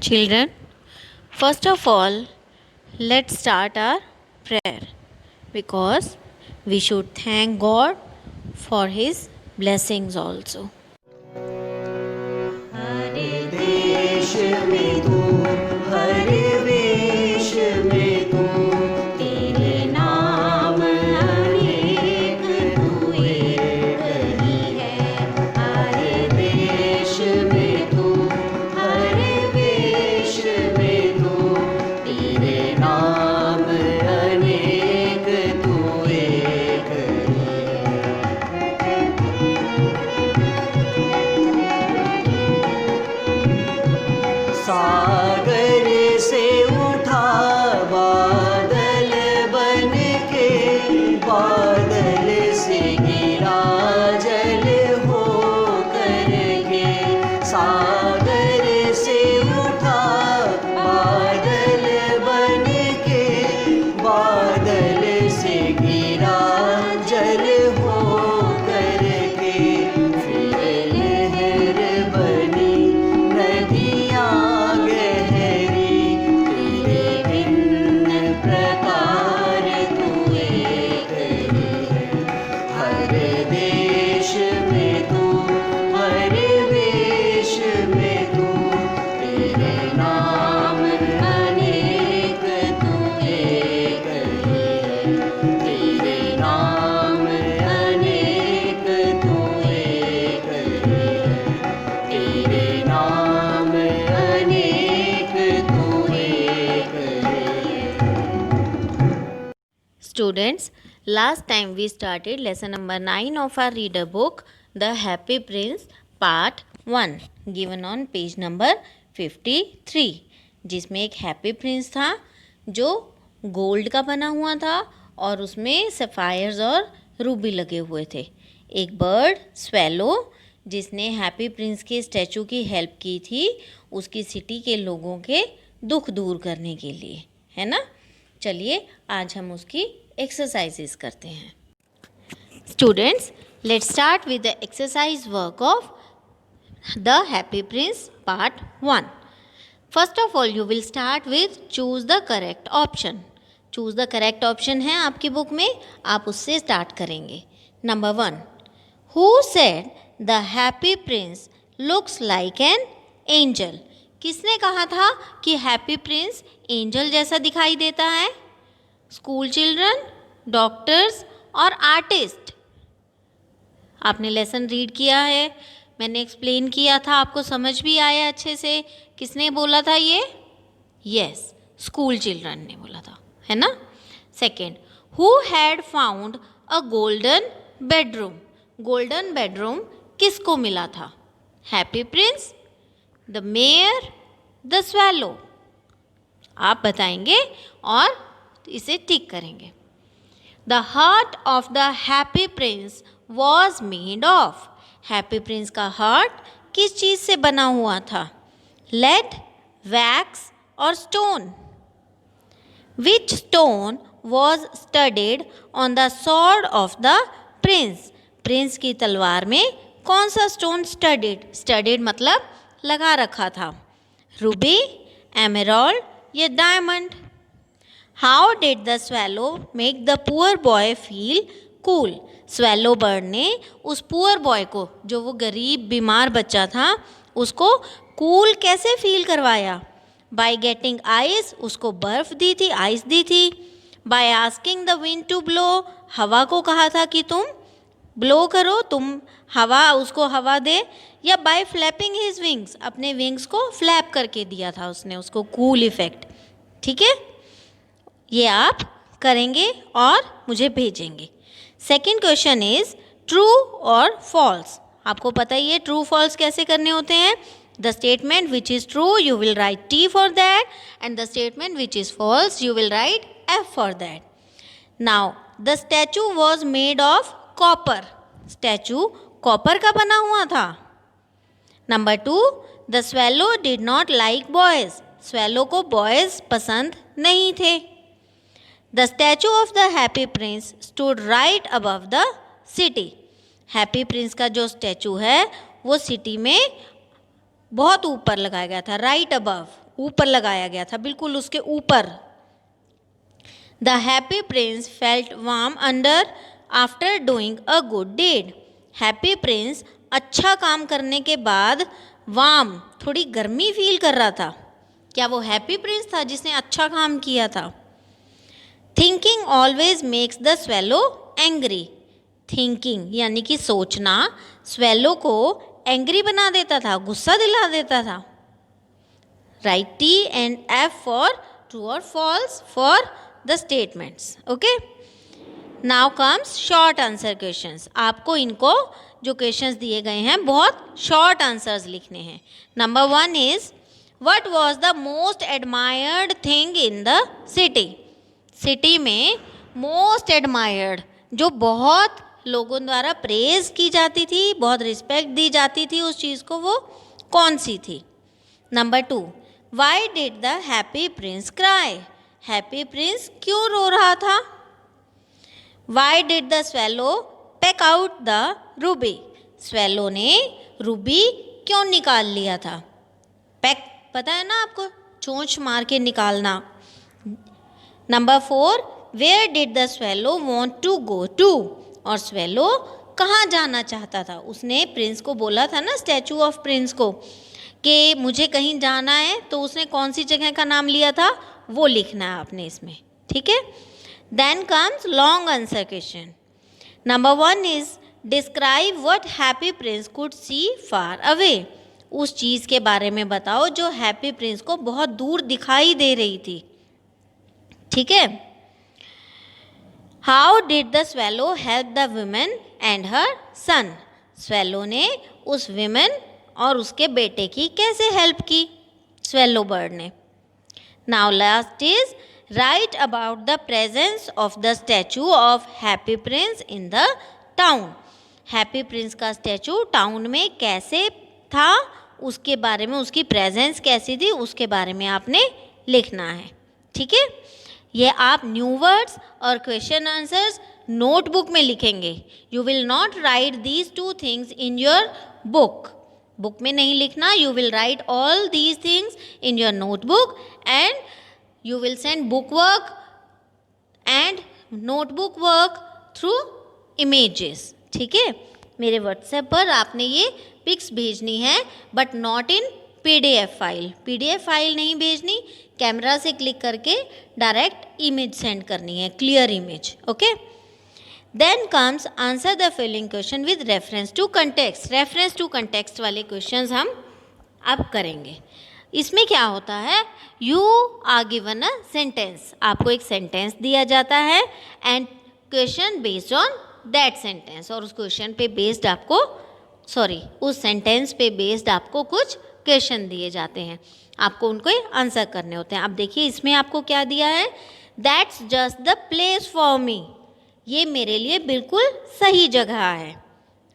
Children, first of all, let's start our prayer because we should thank God for His blessings also. हर देश में तू, हर वेश में तू, तेरे नाम अनेक तू एक ही है। हर देश में तू, हर वेश में तू, तेरे नाम अनेक तू एक ही है। सागर से उठा बादल बन के, बादल से गिरा जल हो करके। सागर से उठा बादल बन के, बादल से गिरा जल हो करके। फिर लहर बनी नदियाँ गहरी, तेरे भिन्न प्रकार तू एक ही है। हर देश में तू, हर वेश में तू, तेरे नाम अनेक तू एक ही है। तेरे नाम अनेक तू एक ही है। तेरे नाम अनेक तू एक ही है। Students, last time we started lesson number 9 of our reader book, The Happy Prince, Part 1, given on page number 53, जिसमें एक हैप्पी प्रिंस था जो गोल्ड का बना हुआ था और उसमें सफ़ायर्स और रूबी लगे हुए थे। एक बर्ड स्वेलो जिसने हैप्पी प्रिंस के स्टैचू की हेल्प की थी उसकी सिटी के लोगों के दुख दूर करने के लिए, है ना। चलिए आज हम उसकी एक्सरसाइजेस करते हैं। Students, let's start with the exercise work of the happy Prince part 1। First of all you will start with choose the correct option. Choose the correct option है आपकी बुक में, आप उससे स्टार्ट करेंगे। Number 1, who said the happy Prince looks like an angel. किसने कहा था कि हैप्पी प्रिंस एंजल जैसा दिखाई देता है? स्कूल चिल्ड्रन, डॉक्टर्स और आर्टिस्ट। आपने लेसन रीड किया है, मैंने एक्सप्लेन किया था, आपको समझ भी आया अच्छे से। किसने बोला था ये? यस, स्कूल चिल्ड्रन ने बोला था, है ना। Second, who had found a golden bedroom. Golden bedroom किसको मिला था? Happy Prince, the mayor, the swallow. आप बताएंगे और इसे टिक करेंगे। The heart of the happy Prince was made of. Happy prince का हार्ट किस चीज़ से बना हुआ था? लेड, वैक्स और stone. Which stone was studied on the sword of the Prince. Prince की तलवार में कौन सा स्टोन स्टडीड? स्टडीड मतलब लगा रखा था। रूबी, एमेरल्ड या diamond. How did the swallow make the poor boy feel cool. Swallow bird ने उस पुअर बॉय को, जो वो गरीब बीमार बच्चा था, उसको कूल कैसे फील करवाया? बाय गेटिंग आइस, उसको बर्फ दी थी, आइस दी थी। By asking the wind to blow, हवा को कहा था कि तुम ब्लो करो, तुम हवा, उसको हवा दे। या बाय फ्लैपिंग हिज विंग्स, अपने विंग्स को फ्लैप करके दिया था उसने उसको कूल इफेक्ट। ठीक है, ये आप करेंगे और मुझे भेजेंगे। सेकंड क्वेश्चन इज ट्रू और फॉल्स। आपको पता ही है ट्रू फॉल्स कैसे करने होते हैं। The statement which is true you will write T for that and the statement which is false you will write F for that. Now the statue was made of copper. Statue copper का बना हुआ था। Number 2, the swallow did not like boys. Swallow को boys पसंद नहीं थे। The statue of the happy prince stood right above the city. Happy prince का जो स्टैचू है वो सिटी में बहुत ऊपर लगाया गया था, राइट अबव, ऊपर लगाया गया था, बिल्कुल उसके ऊपर। The happy prince felt warm under after doing a good deed. Happy prince अच्छा काम करने के बाद वार्म, थोड़ी गर्मी फील कर रहा था। क्या वो हैप्पी प्रिंस था जिसने अच्छा काम किया था? Thinking always makes the swallow angry. Thinking यानी कि सोचना स्वेलो को एंग्री बना देता था, गुस्सा दिला देता था। Right T and F for true or false for the statements. Okay. Now comes short answer questions. आपको इनको जो questions दिए गए हैं बहुत short answers लिखने हैं. Number 1 is what was the most admired thing in the city? City में मोस्ट एडमायर्ड, जो बहुत लोगों द्वारा प्रेज की जाती थी, बहुत रिस्पेक्ट दी जाती थी उस चीज़ को, वो कौन सी थी? Number 2, why did the happy Prince cry? Happy Prince क्यों रो रहा था? Why did the swallow pack out the Ruby? Swallow ने रूबी क्यों निकाल लिया था? पेक पता है ना आपको, चोंच मार के निकालना। Number 4, where did the swallow want to go to? और स्वेलो कहाँ जाना चाहता था? उसने प्रिंस को बोला था ना, स्टैचू ऑफ प्रिंस को, कि मुझे कहीं जाना है, तो उसने कौन सी जगह का नाम लिया था वो लिखना है आपने इसमें, ठीक है। Then comes long answer question. Number 1 is describe what happy prince could see far away. उस चीज़ के बारे में बताओ जो हैप्पी प्रिंस को बहुत दूर दिखाई दे रही थी, ठीक है। How did the swallow help the women and her son? Swallow ने उस विमेन और उसके बेटे की कैसे हेल्प की? स्वेलो बर्ड ने। Now last is right about the presence of the statue of happy Prince in the town. Happy prince का स्टैचू टाउन में कैसे था, उसके बारे में, उसकी प्रेजेंस कैसी थी, उसके बारे में आपने लिखना है, ठीक है। ये आप न्यू वर्ड्स और क्वेश्चन आंसर्स नोटबुक में लिखेंगे। You will not right these 2 things in your book. Book में नहीं लिखना, you will right all these things in your notebook and you will send book work and notebook work through images, ठीक है। मेरे WhatsApp पर आपने ये pics भेजनी है, but not in PDF file. PDF file नहीं भेजनी, कैमरा से क्लिक करके डायरेक्ट इमेज सेंड करनी है, clear image, okay. Then comes answer the following question with reference to context. Reference to context वाले क्वेश्चंस हम अब करेंगे। इसमें क्या होता है, you are given a sentence, आपको एक सेंटेंस दिया जाता है and question based on that sentence, और उस क्वेश्चन पे बेस्ड आपको उस सेंटेंस पे बेस्ड आपको कुछ क्वेश्चन दिए जाते हैं, आपको उनको आंसर करने होते हैं। अब देखिए इसमें आपको क्या दिया है, that's just the place for me. ये मेरे लिए बिल्कुल सही जगह है।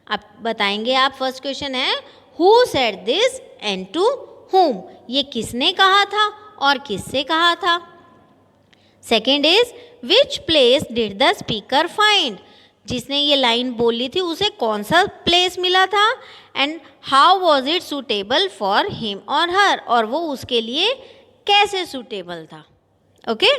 अब बताएंगे आप, फर्स्ट क्वेश्चन है who said this and to whom? ये किसने कहा था और किससे कहा था? Second is which place did the speaker find? जिसने ये लाइन बोली थी उसे कौन सा प्लेस मिला था? And how was it suitable for him और हर? और वो उसके लिए कैसे सूटेबल था? Okay,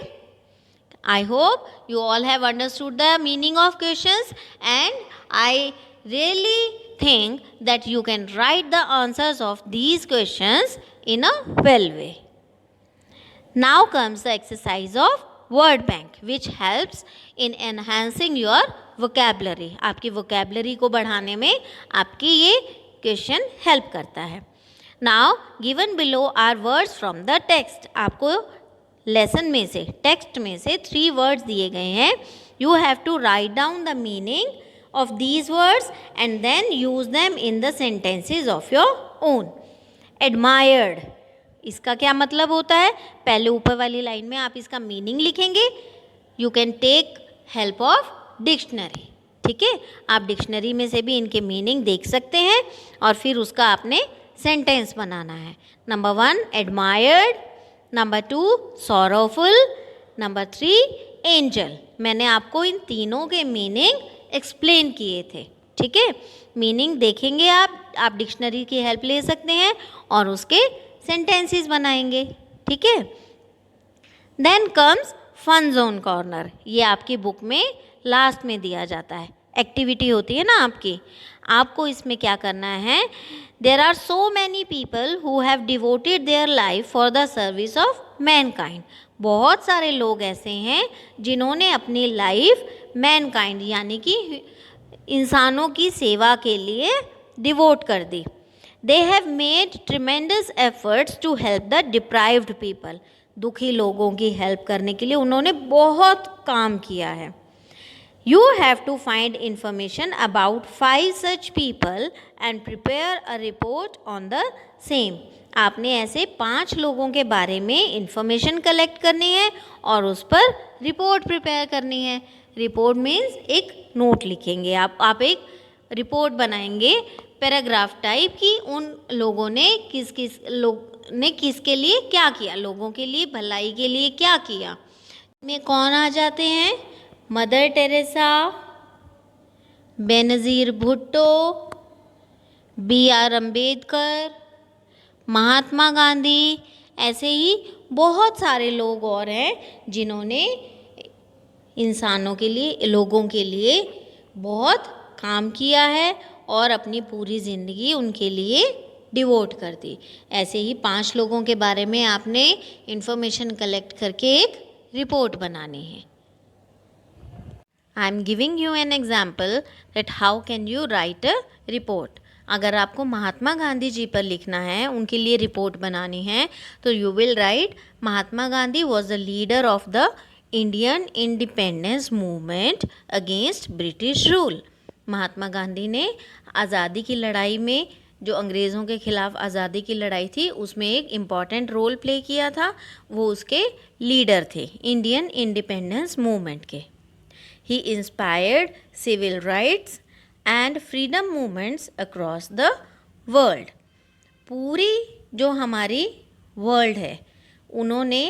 I hope you all have understood the meaning of questions, and I really think that you can write the answers of these questions in a well way. Now comes the exercise of word bank, which helps in enhancing your vocabulary. आपकी vocabulary को बढ़ाने में आपकी ये question help करता है. Now given below are words from the text. आपको lesson में से, टेक्स्ट में से 3 वर्ड्स दिए गए हैं. You have to write down the meaning of these words and then use them in the sentences of your own. Admired, इसका क्या मतलब होता है? पहले ऊपर वाली लाइन में आप इसका मीनिंग लिखेंगे. You can take help of dictionary, ठीक है. आप डिक्शनरी में से भी इनके मीनिंग देख सकते हैं और फिर उसका आपने सेंटेंस बनाना है. Number 1 admired, number 2 sorrowful, number 3 angel. मैंने आपको इन तीनों के मीनिंग एक्सप्लेन किए थे, ठीक है. मीनिंग देखेंगे आप डिक्शनरी की हेल्प ले सकते हैं और उसके सेंटेंसेस बनाएंगे. ठीक है। Then comes fun zone corner, ये आपकी बुक में लास्ट में दिया जाता है, एक्टिविटी होती है ना आपकी। आपको इसमें क्या करना है, there are so many people who have devoted their life for the service of mankind, बहुत सारे लोग ऐसे हैं जिन्होंने अपनी लाइफ मैनकाइंड यानी कि इंसानों की सेवा के लिए डिवोट कर दी। They have made tremendous efforts to help the deprived people, दुखी लोगों की हेल्प करने के लिए उन्होंने बहुत काम किया है। You have to find information about 5 such people and prepare a report on the same. आपने ऐसे 5 लोगों के बारे में इंफॉर्मेशन कलेक्ट करनी है और उस पर रिपोर्ट प्रिपेयर करनी है। रिपोर्ट मीन्स एक नोट लिखेंगे आप एक रिपोर्ट बनाएंगे पैराग्राफ टाइप की, उन लोगों ने किसके लिए क्या किया, लोगों के लिए भलाई के लिए क्या किया। में कौन आ जाते हैं, Mother Teresa, Benazir Bhutto, B.R. Ambedkar, Mahatma Gandhi, ऐसे ही बहुत सारे लोग और हैं जिन्होंने इंसानों के लिए, लोगों के लिए बहुत काम किया है और अपनी पूरी ज़िंदगी उनके लिए डिवोट कर दी। ऐसे ही 5 लोगों के बारे में आपने इंफॉर्मेशन कलेक्ट करके एक रिपोर्ट बनानी है। I am giving you an example that how can you right a report. अगर आपको महात्मा गांधी जी पर लिखना है, उनके लिए रिपोर्ट बनानी है, तो you will write Mahatma Gandhi was the leader of the Indian independence movement against British rule. Mahatma Gandhi ने आज़ादी की लड़ाई में, जो अंग्रेज़ों के ख़िलाफ़ आज़ादी की लड़ाई थी, उसमें एक इम्पॉर्टेंट रोल प्ले किया था, वो उसके लीडर थे इंडियन इंडिपेंडेंस मूवमेंट के। He inspired civil rights and freedom movements across the world. पूरी जो हमारी वर्ल्ड है, उन्होंने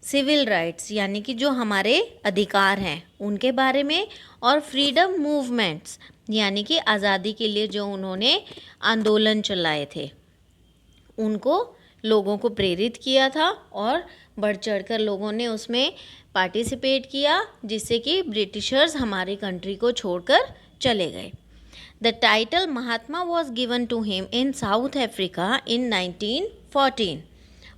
सिविल राइट्स यानी कि जो हमारे अधिकार हैं उनके बारे में, और फ्रीडम मूवमेंट्स यानी कि आज़ादी के लिए जो उन्होंने आंदोलन चलाए थे, उनको लोगों को प्रेरित किया था और बढ़ चढ़कर लोगों ने उसमें पार्टिसिपेट किया, जिससे कि ब्रिटिशर्स हमारी कंट्री को छोड़कर चले गए। The title Mahatma was given to him in South Africa in 1914।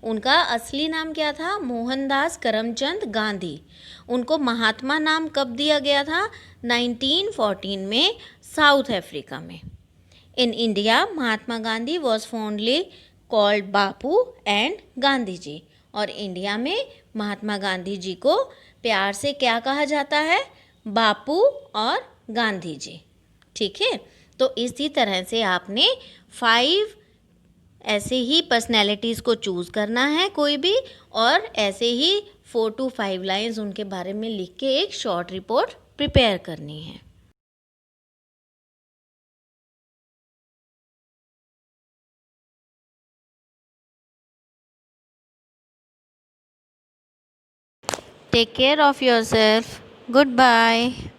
उनका असली नाम क्या था, मोहनदास करमचंद गांधी। उनको महात्मा नाम कब दिया गया था, 1914 में साउथ अफ्रीका में। In India Mahatma Gandhi was fondly called Bapu and Gandhi ji, और इंडिया में महात्मा गांधी जी को प्यार से क्या कहा जाता है, बापू और गांधी जी। ठीक है, तो इसी तरह से आपने 5 ऐसे ही पर्सनैलिटीज़ को चूज़ करना है कोई भी, और ऐसे ही 4 to 5 लाइन्स उनके बारे में लिख के एक शॉर्ट रिपोर्ट प्रिपेयर करनी है। Take care of yourself. Goodbye.